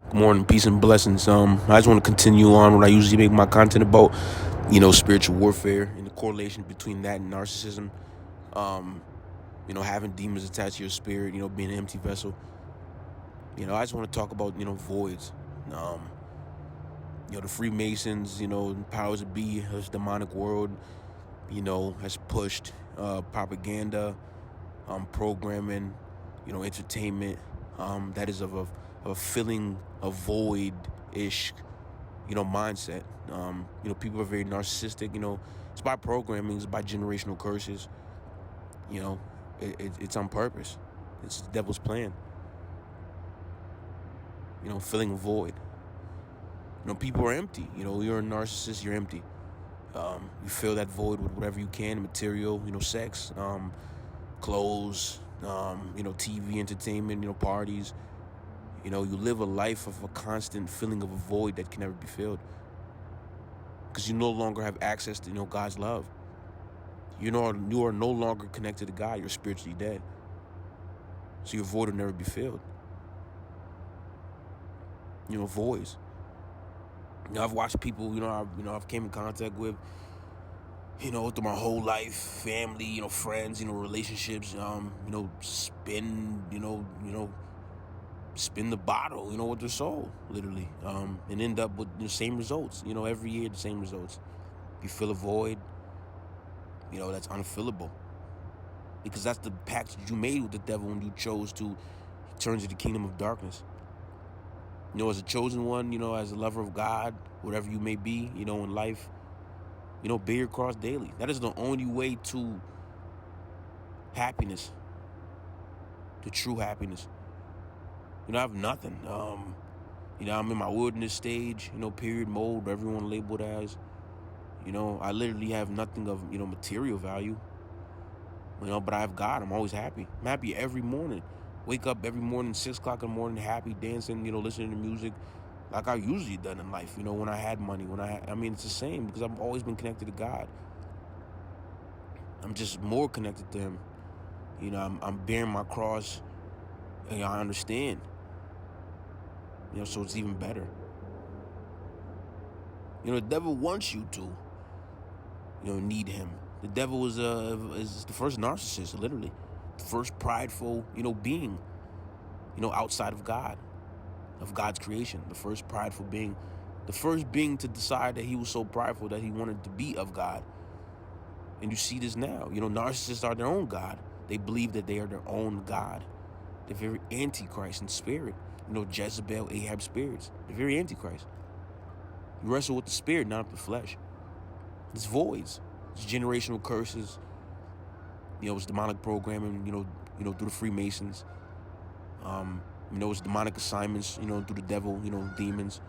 Good morning, peace and blessings. I just want to continue on what I usually make my content about, spiritual warfare and the correlation between that and narcissism. Um, having demons attached to your spirit, being an empty vessel. I just want to talk about, voids. Um, the Freemasons, powers that be, this demonic world, has pushed propaganda, programming, entertainment, that is of a filling a void ish mindset. People are very narcissistic. It's by programming, it's by generational curses. You know, it's on purpose. It's the devil's plan. Filling a void. People are empty. You're a narcissist, you're empty. You fill that void with whatever you can, material, sex, clothes, TV, entertainment, parties. You live a life of a constant filling of a void that can never be filled. Because you no longer have access to, God's love. You are no longer connected to God. You're spiritually dead. So your void will never be filled. Voids. I've watched people, I've came in contact with, through my whole life, family, friends, relationships, spin the bottle, with their soul, literally, and end up with the same results, every year the same results. You fill a void, that's unfillable. Because that's the pact you made with the devil when you chose to turn to the kingdom of darkness. As a chosen one, as a lover of God, whatever you may be, in life, bear your cross daily. That is the only way to happiness, to true happiness. I have nothing. I'm in my wilderness stage, period mode, whatever you want to label it as. I literally have nothing of, material value. But I have God. I'm always happy. I'm happy every morning. Wake up every morning, 6 o'clock in the morning, happy, dancing, listening to music like I usually done in life, when I had money, it's the same because I've always been connected to God. I'm just more connected to Him. I'm bearing my cross, and I understand. So it's even better. The devil wants you to, need him. The devil is the first narcissist, literally. The first prideful, being, outside of God, of God's creation. The first prideful being. The first being to decide that he was so prideful that he wanted to be of God. And you see this now. Narcissists are their own God. They believe that they are their own God. They're very antichrist in spirit. Jezebel, Ahab spirits. They're very antichrist. You wrestle with the spirit, not the flesh. It's voids. It's generational curses. It's demonic programming, through the Freemasons. It's demonic assignments, through the devil, demons.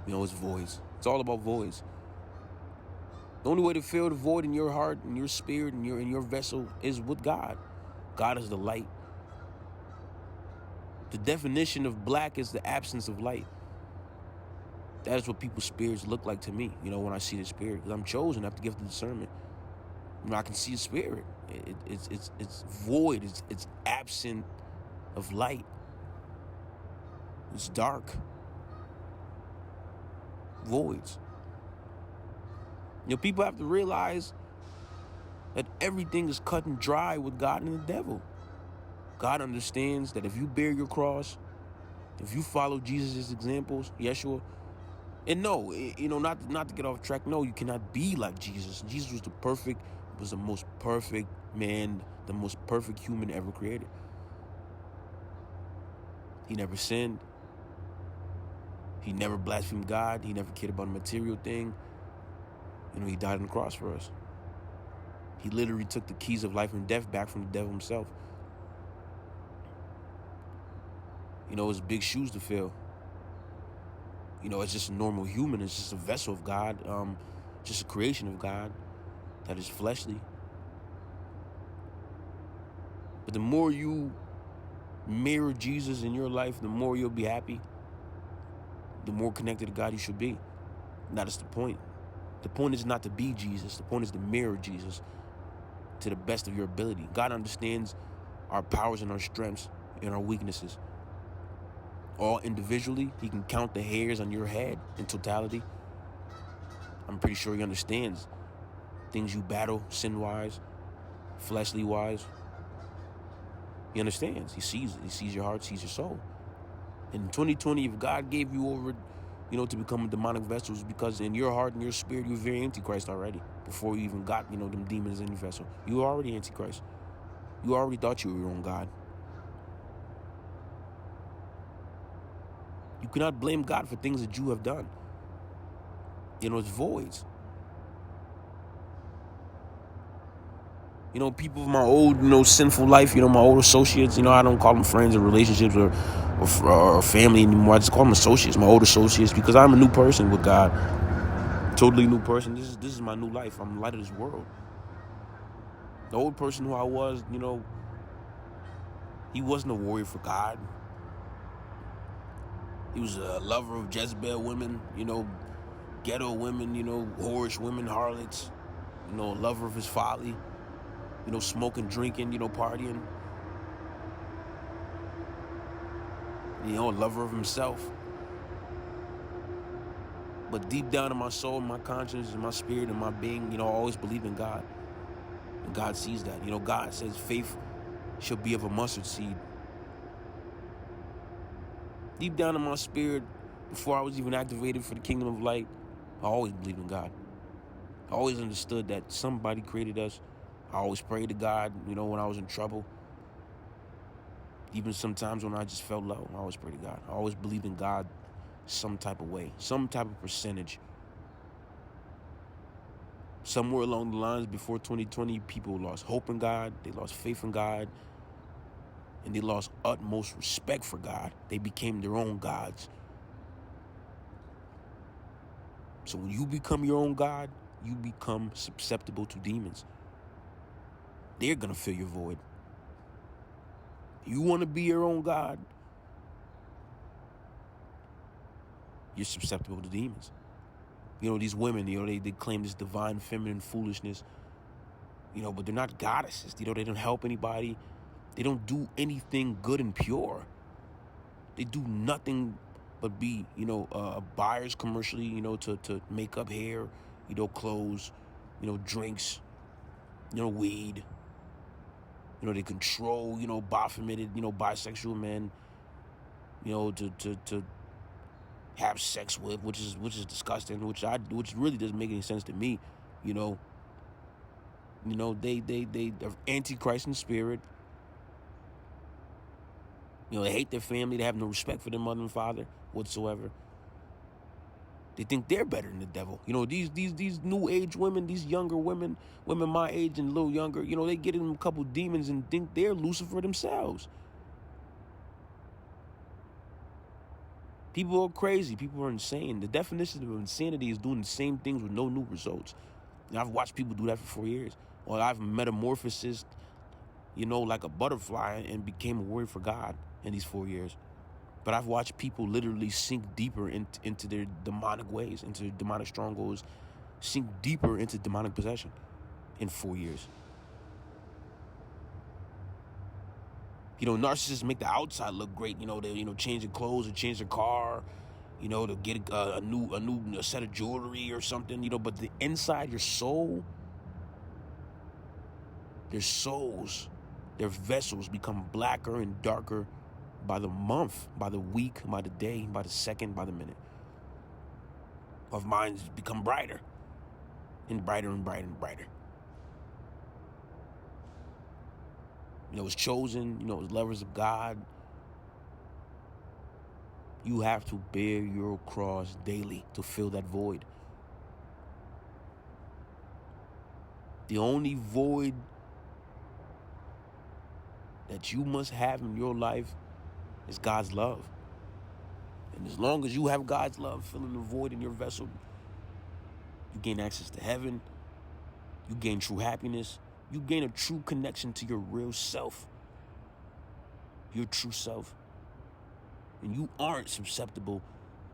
It's voids. It's all about voids. The only way to fill the void in your heart, in your spirit, in your vessel is with God. God is the light. The definition of black is the absence of light. That is what people's spirits look like to me, when I see the spirit. Because I'm chosen, I have the gift of discernment. I can see the spirit. It's void. It's absent of light. It's dark. Voids. People have to realize that everything is cut and dry with God and the devil. God understands that if you bear your cross, if you follow Jesus' examples, Yeshua, and no, not to get off track, no, you cannot be like Jesus. Jesus was the most perfect man, the most perfect human ever created. He never sinned. He never blasphemed God. He never cared about a material thing. He died on the cross for us. He literally took the keys of life and death back from the devil himself. It's big shoes to fill. It's just a normal human. It's just a vessel of God, just a creation of God that is fleshly. But the more you mirror Jesus in your life, the more you'll be happy. The more connected to God you should be. That is the point. The point is not to be Jesus. The point is to mirror Jesus to the best of your ability. God understands our powers and our strengths and our weaknesses. all individually. He can count the hairs on your head in totality. I'm pretty sure he understands things you battle sin-wise, fleshly-wise. He understands. He sees it. He sees your heart, sees your soul. In 2020, if God gave you over, to become a demonic vessel, it's because in your heart and your spirit, you're very antichrist already. Before you even got, them demons in your vessel. You were already antichrist. You already thought you were your own God. You cannot blame God for things that you have done. It's voids. People of my old, sinful life, my old associates, I don't call them friends or relationships or family anymore. I just call them associates, my old associates, because I'm a new person with God. Totally new person. This is my new life. I'm the light of this world. The old person who I was, he wasn't a warrior for God. He was a lover of Jezebel women, ghetto women, whorish women, harlots, a lover of his folly, smoking, drinking, partying, a lover of himself. But deep down in my soul, my conscience, and my spirit, and my being, I always believed in God. And God sees that. God says faith shall be of a mustard seed. Deep down in my spirit, before I was even activated for the kingdom of light, I always believed in God. I always understood that somebody created us. I always prayed to God, when I was in trouble. Even sometimes when I just felt low, I always prayed to God. I always believed in God some type of way, some type of percentage. Somewhere along the lines before 2020, people lost hope in God, they lost faith in God, and they lost utmost respect for God. They became their own gods. So when you become your own God, you become susceptible to demons. They're going to fill your void. You want to be your own God, you're susceptible to demons. These women, they claim this divine feminine foolishness, but they're not goddesses. They don't help anybody. They don't do anything good and pure. They do nothing but be, buyers commercially, to make up hair, clothes, drinks, weed. They control, Baphomet, bisexual men, to have sex with, which is disgusting, which really doesn't make any sense to me, they're antichrist in spirit. They hate their family. They have no respect for their mother and father whatsoever. They think they're better than the devil. These new age women, these younger women my age and a little younger, they get in a couple demons and think they're Lucifer themselves. People are crazy. People are insane. The definition of insanity is doing the same things with no new results. And I've watched people do that for 4 years. Or I've metamorphosed, like a butterfly and became a warrior for God in these 4 years. But I've watched people literally sink deeper into their demonic ways, into their demonic strongholds, sink deeper into demonic possession in 4 years. Narcissists make the outside look great. They change their clothes or change their car. To get a new set of jewelry or something. But the inside, your soul, their souls, their vessels become blacker and darker by the month, by the week, by the day, by the second, by the minute. Of minds become brighter and brighter and brighter and brighter. It's chosen, it's lovers of God. You have to bear your cross daily to fill that void. The only void that you must have in your life is God's love. And as long as you have God's love filling the void in your vessel, you gain access to heaven, you gain true happiness, you gain a true connection to your real self, your true self. And you aren't susceptible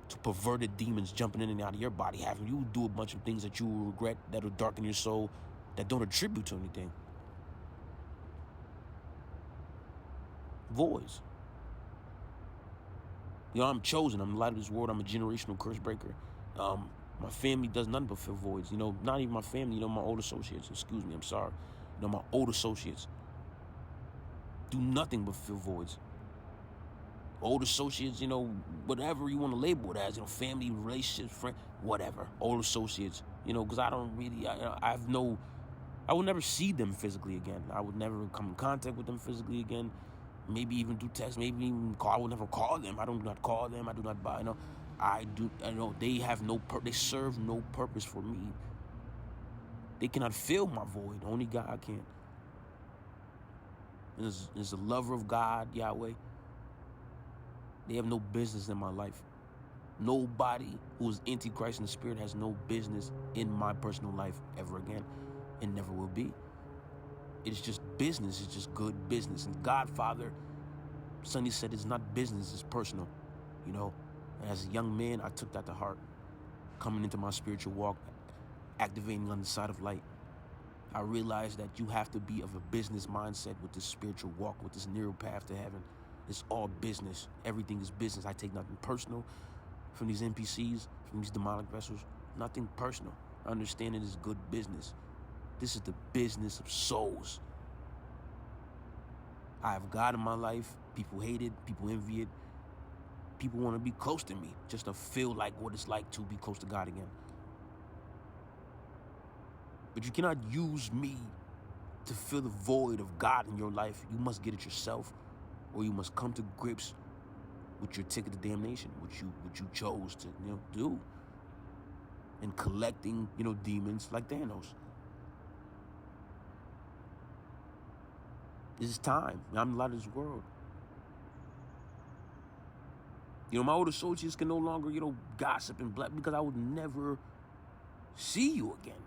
to perverted demons jumping in and out of your body, having you do a bunch of things that you will regret, that will darken your soul, that don't attribute to anything. Voids. I'm chosen. I'm the light of this world. I'm a generational curse breaker. My family does nothing but fill voids. Not even my family. My old associates. Excuse me. I'm sorry. My old associates do nothing but fill voids. Old associates, whatever you want to label it as, family, relationships, friend, whatever. Old associates, because I don't really, I will never see them physically again. I would never come in contact with them physically again. Maybe even do text, maybe even call. I will never call them. I do not call them. I do not buy. They have they serve no purpose for me. They cannot fill my void. Only God can. As a lover of God, Yahweh, they have no business in my life. Nobody who is antichrist in the spirit has no business in my personal life ever again, and never will be. It's just business. It's just good business. And Godfather, Sonny said, it's not business, it's personal. And as a young man, I took that to heart. Coming into my spiritual walk, activating on the side of light, I realized that you have to be of a business mindset with this spiritual walk, with this narrow path to heaven. It's all business. Everything is business. I take nothing personal from these NPCs, from these demonic vessels. Nothing personal. I understand it is good business. This is the business of souls. I have God in my life. People hate it. People envy it. People want to be close to me just to feel like what it's like to be close to God again. But you cannot use me to fill the void of God in your life. You must get it yourself, or you must come to grips with your ticket to damnation, which you chose to do, and collecting demons like Thanos. This is time. I'm the light of this world. My old associates can no longer gossip and black, because I would never see you again.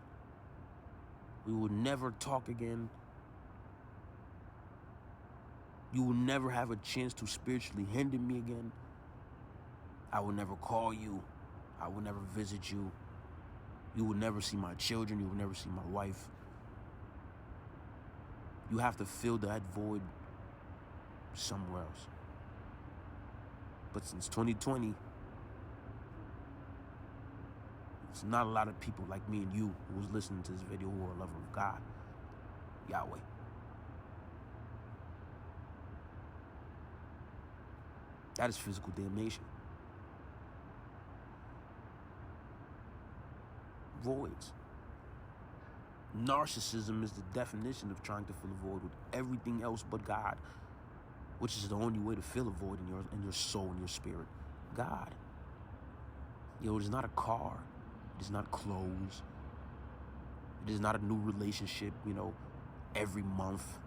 We will never talk again. You will never have a chance to spiritually hinder me again. I will never call you. I will never visit you. You will never see my children. You will never see my wife. You have to fill that void somewhere else. But since 2020, it's not a lot of people like me and you who's listening to this video who are a lover of God, Yahweh. That is physical damnation. Voids. Narcissism is the definition of trying to fill a void with everything else but God, which is the only way to fill a void in your soul and your spirit. God. It is not a car. It is not clothes. It is not a new relationship, every month.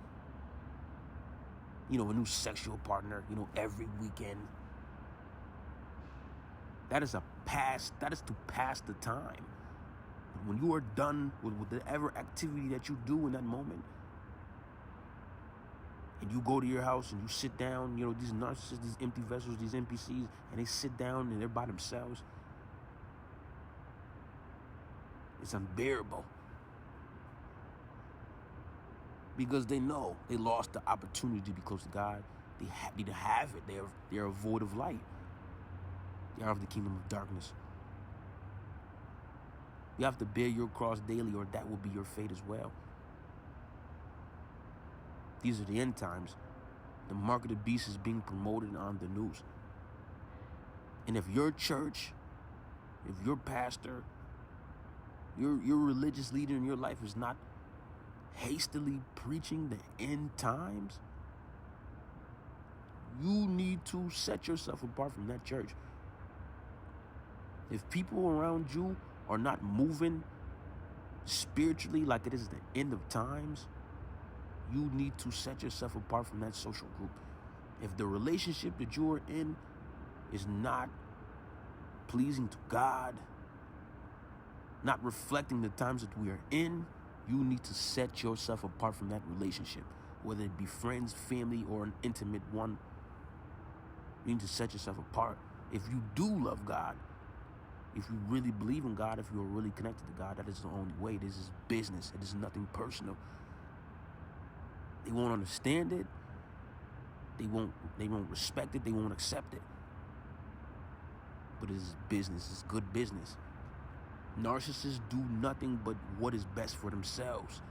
A new sexual partner, every weekend. That is to pass the time. When you are done with whatever activity that you do in that moment, and you go to your house and you sit down, these narcissists, these empty vessels, these NPCs, and they sit down and they're by themselves, it's unbearable. Because they know they lost the opportunity to be close to God. They need to have it. They are void of light. They are of the kingdom of darkness. You have to bear your cross daily, or that will be your fate as well. These are the end times. The mark of the beast is being promoted on the news. And if your church, if your pastor, your religious leader in your life is not hastily preaching the end times, you need to set yourself apart from that church. If people around you are not moving spiritually like it is the end of times, you need to set yourself apart from that social group. If the relationship that you are in is not pleasing to God, not reflecting the times that we are in, you need to set yourself apart from that relationship, whether it be friends, family, or an intimate one. You need to set yourself apart. If you do love God, if you really believe in God, if you are really connected to God, that is the only way. This is business. It is nothing personal. They won't understand it. They won't respect it. They won't accept it. but it's business. It's good business. Narcissists do nothing but what is best for themselves.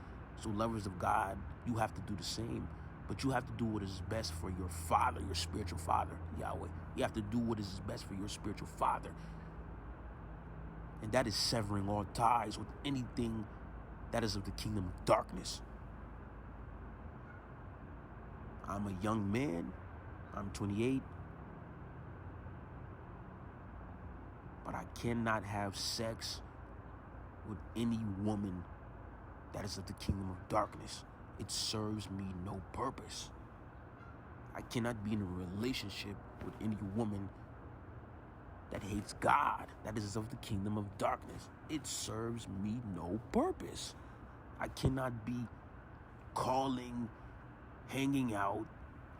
So lovers of God, you have to do the same. But you have to do what is best for your father, your spiritual father, Yahweh. You have to do what is best for your spiritual father. And that is severing all ties with anything that is of the kingdom of darkness. I'm a young man. I'm 28. But I cannot have sex with any woman that is of the kingdom of darkness. It serves me no purpose. I cannot be in a relationship with any woman that hates God, that is of the kingdom of darkness. It serves me no purpose. I cannot be calling, hanging out,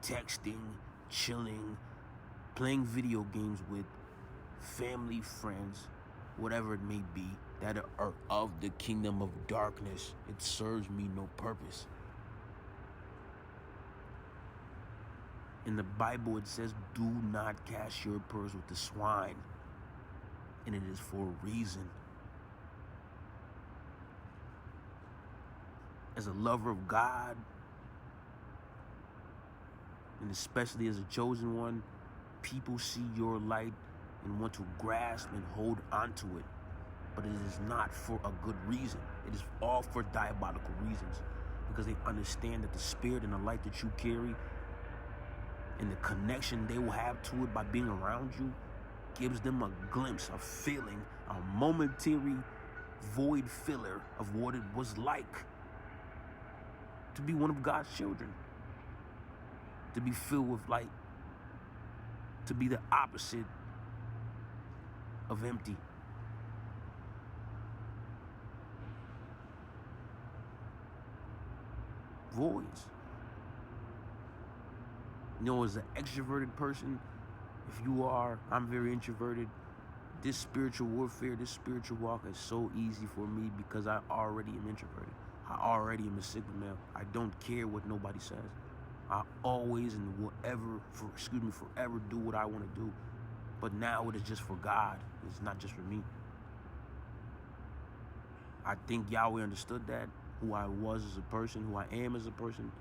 texting, chilling, playing video games with family, friends, whatever it may be, that are of the kingdom of darkness. It serves me no purpose. In the Bible, it says, do not cast your pearls with the swine. And it is for a reason. As a lover of God, and especially as a chosen one, people see your light and want to grasp and hold onto it. But it is not for a good reason. It is all for diabolical reasons. Because they understand that the spirit and the light that you carry and the connection they will have to it by being around you gives them a glimpse, a feeling, a momentary void filler of what it was like to be one of God's children, to be filled with light, to be the opposite of empty. Voids. You know, as an extroverted person, if you are, I'm very introverted. This spiritual warfare, this spiritual walk is so easy for me because I already am introverted. I already am a Sigma male. I don't care what nobody says. I always and forever do what I want to do. But now it is just for God. It's not just for me. I think Yahweh understood that, who I was as a person, who I am as a person,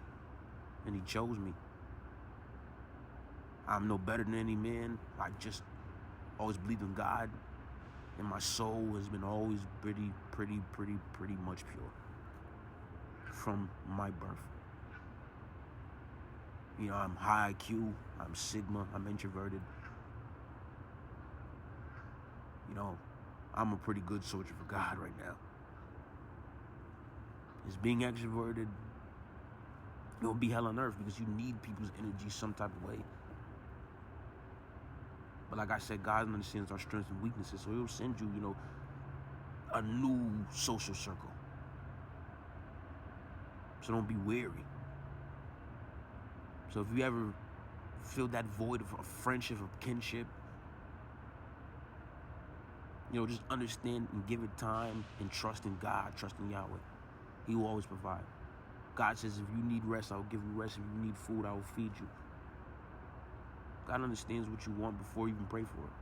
and he chose me. I'm no better than any man. I just always believed in God, and my soul has been always pretty much pure from my birth. You know, I'm high IQ, I'm Sigma, I'm introverted. You know, I'm a pretty good soldier for God right now. Is being extroverted, it'll be hell on earth because you need people's energy some type of way. But like I said, God understands our strengths and weaknesses, so he'll send you, a new social circle. So don't be weary. So if you ever feel that void of a friendship, of kinship, just understand and give it time and trust in God, trust in Yahweh. He will always provide. God says, if you need rest, I will give you rest. If you need food, I will feed you. God understands what you want before you even pray for it.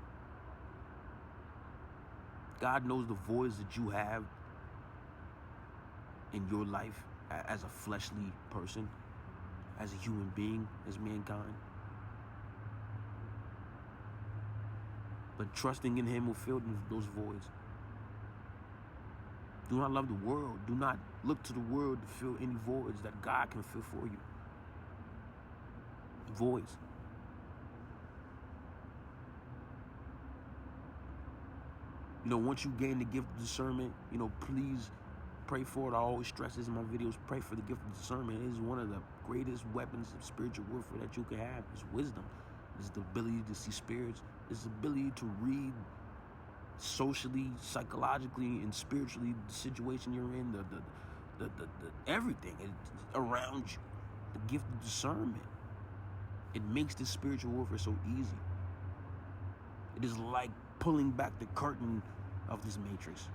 God knows the voids that you have in your life as a fleshly person, as a human being, as mankind. But trusting in him will fill those voids. Do not love the world. Do not look to the world to fill any voids that God can fill for you. Voids. Once you gain the gift of discernment, please pray for it. I always stress this in my videos. Pray for the gift of discernment. It is one of the greatest weapons of spiritual warfare that you can have. It's wisdom. It's the ability to see spirits. It's the ability to read socially, psychologically, and spiritually the situation you're in, the everything around you. The gift of discernment. It makes this spiritual warfare so easy. It is like pulling back the curtain of this matrix.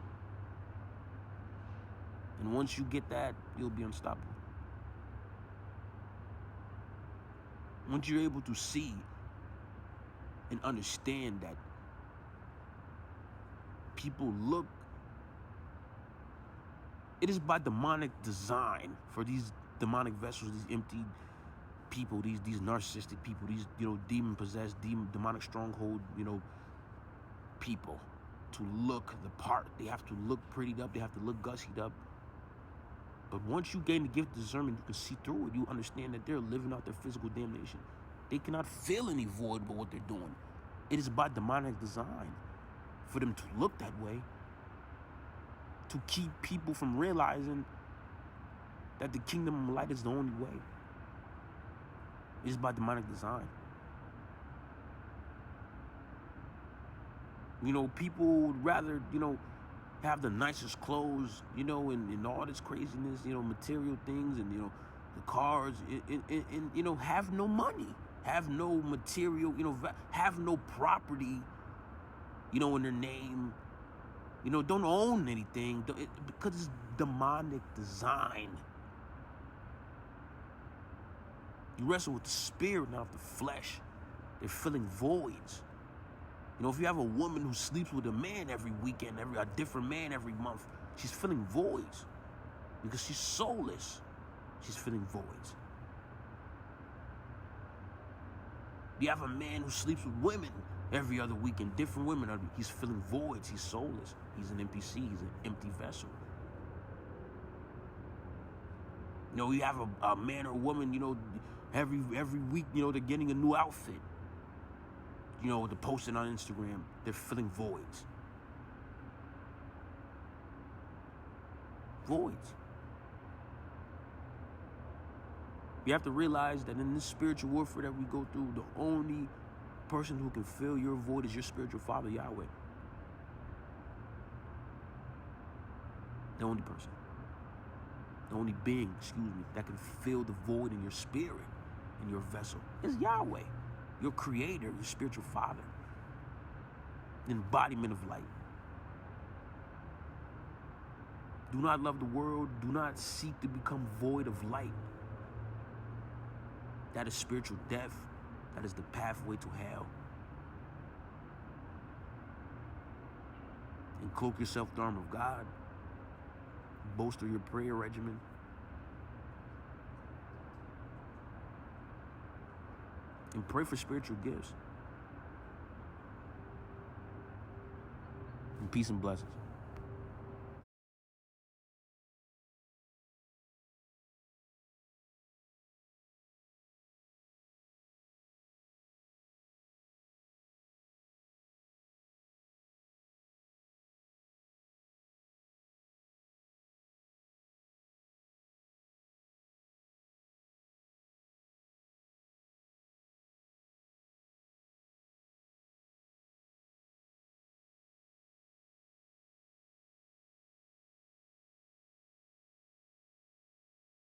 And once you get that, you'll be unstoppable. Once you're able to see and understand that people look. It is by demonic design for these demonic vessels, these empty people, these narcissistic people, these, demon possessed, demonic stronghold, people, to look the part. They have to look prettied up. They have to look gussied up. But once you gain the gift of discernment, you can see through it. You understand that they're living out their physical damnation. They cannot feel any void about what they're doing. It is by demonic design for them to look that way, to keep people from realizing that the kingdom of light is the only way. It is by demonic design. People would rather, have the nicest clothes, and all this craziness, material things, and, the cars, and have no money, have no material, have no property, in their name, don't own anything, because it's demonic design. You wrestle with the spirit, not the flesh. They're filling voids. If you have a woman who sleeps with a man every weekend, a different man every month, she's filling voids because she's soulless. She's filling voids. You have a man who sleeps with women every other weekend, different women, he's filling voids. He's soulless. He's an NPC. He's an empty vessel. You have a man or a woman, every week, they're getting a new outfit. They're posting on Instagram. They're filling voids. Voids. You have to realize that in this spiritual warfare that we go through, the only person who can fill your void is your spiritual father, Yahweh. The only person. The only being, that can fill the void in your spirit, in your vessel, is Yahweh. Your creator, your spiritual father, the embodiment of light. Do not love the world. Do not seek to become void of light. That is spiritual death. That is the pathway to hell. And cloak yourself with the armor of God. Bolster your prayer regimen. And pray for spiritual gifts. And peace and blessings.